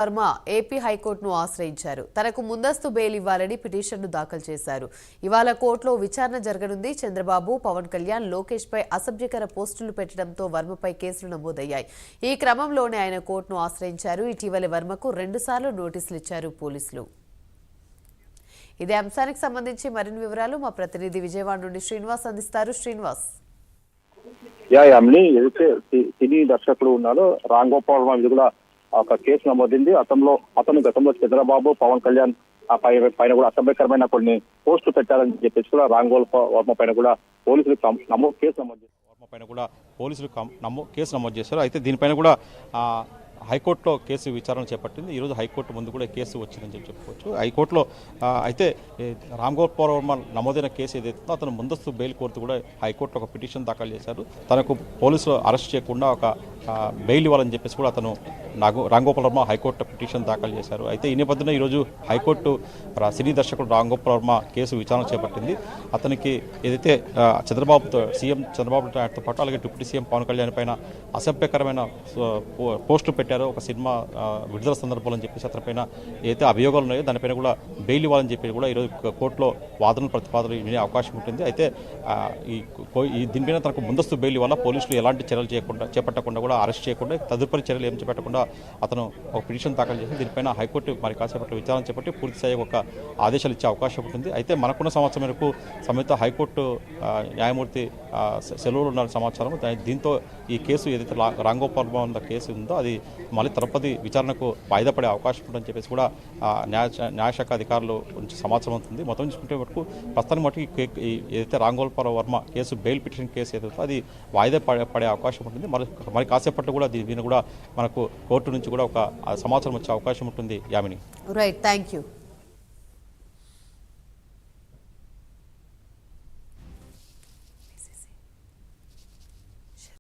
Varma AP హైకోర్టును ఆశ్రయించారు. తనకు ముందస్తు బెయిల్ ఇవ్వాలని పిటిషన్ను దాఖలు చేశారు. ఇవాళ కోర్టులో విచారణ జరగనుంది. చంద్రబాబు, పవన్ కళ్యాణ్, లోకేష్ పై అసభ్యకర పోస్టులు పెట్టడంతో వర్మపై కేసులు నమోదయ్యాయి. ఈ క్రమంలోనే ఆయన కోర్టును ఆశ్రయించారు. ఇటీవల వర్మకు 2 సార్లు నోటీసులు ఇచ్చారు పోలీసులు. ఇదే అంశానికి సంబంధించి మరిన్ని వివరాలు మా ప్రతినిధి విజయవాడ నుండి శ్రీనివాస్ అందిస్తారు. శ్రీనివాస్. ఏదైతే సినీ దర్శకుడు ఉన్నాడో రామ్ గోపాల్ వర్మ ఇది కూడా ఒక కేసు నమోదైంది. అతను గతంలో చంద్రబాబు, పవన్ కళ్యాణ్ పైన కూడా అసభ్యకరమైన కొన్ని పోస్టులు పెట్టారని చెప్పేసి కూడా రామ్ గోపాల్ వర్మ పైన కూడా పోలీసులు కేసు నమోదు చేశారు. అయితే దీనిపైన కూడా హైకోర్టులో కేసు విచారణ చేపట్టింది. ఈరోజు హైకోర్టు ముందు కూడా కేసు వచ్చిందని చెప్పుకోవచ్చు. హైకోర్టులో అయితే రామ్ గోపాల్ వర్మ నమోదైన కేసు ఏదైతుందో అతను ముందస్తు బెయిల్ కోరుతూ కూడా హైకోర్టులో ఒక పిటిషన్ దాఖలు చేశారు. తనకు పోలీసులు అరెస్ట్ చేయకుండా ఒక బెయిల్ ఇవ్వాలని చెప్పేసి కూడా అతను రామ్ గోపాల్ వర్మ హైకోర్టు పిటిషన్ దాఖలు చేశారు. అయితే ఈ నేపథ్యంలో ఈరోజు హైకోర్టు సినీ దర్శకుడు రామ్ గోపాల్ వర్మ కేసు విచారణ చేపట్టింది. అతనికి ఏదైతే సీఎం చంద్రబాబుతో పాటు అలాగే డిప్యూటీ సీఎం పవన్ కళ్యాణ్ పైన అసభ్యకరమైన పోస్టులు పెట్టారు. ఒక సినిమా విడుదల సందర్భంలో అని చెప్పేసి అతనిపైన ఏదైతే అభియోగాలు ఉన్నాయో దానిపైన కూడా బెయిల్ ఇవ్వాలని చెప్పి కూడా ఈరోజు కోర్టులో వాదనలు ప్రతిపాదనలు వినే అవకాశం ఉంటుంది. అయితే దీనిపైన తనకు ముందస్తు బెయిల్ ఇవ్వాలా, పోలీసులు ఎలాంటి చర్యలు చేపట్టకుండా కూడా అరెస్ట్ చేయకుండా తదుపరి చర్యలు ఏం చేపట్టకుండా అతను ఒక పిటిషన్ దాఖలు చేసి దీనిపైన హైకోర్టు మరి కాసేపట్లో విచారణ చేపట్టి పూర్తి స్థాయి ఒక ఆదేశాలు ఇచ్చే అవకాశం ఉంటుంది. అయితే మనకున్న సమాచారం మేరకు సంయుక్త హైకోర్టు న్యాయమూర్తి సెలవులు ఉన్న సమాచారం. దీంతో ఈ కేసు ఏదైతే రామ్ గోపాల్ వర్మ కేసు ఉందో అది మళ్ళీ తదుపరి విచారణకు వాయిదా పడే అవకాశం ఉందని చెప్పేసి కూడా న్యాయశాఖ అధికారులు నుంచి సమాచారం అవుతుంది. మొత్తం చూసుకుంటే మటుకు ప్రస్తుతానికి మటుకు ఏదైతే Ram Gopal Varma case bail petition case ఏదైతే అది వాయిదా పడే అవకాశం ఉంటుంది. మరి కాసేపట్లో కూడా దీని కూడా మనకు కోర్టు నుంచి కూడా ఒక సమాచారం వచ్చే అవకాశం ఉంటుంది. యామిని. Right, thank you.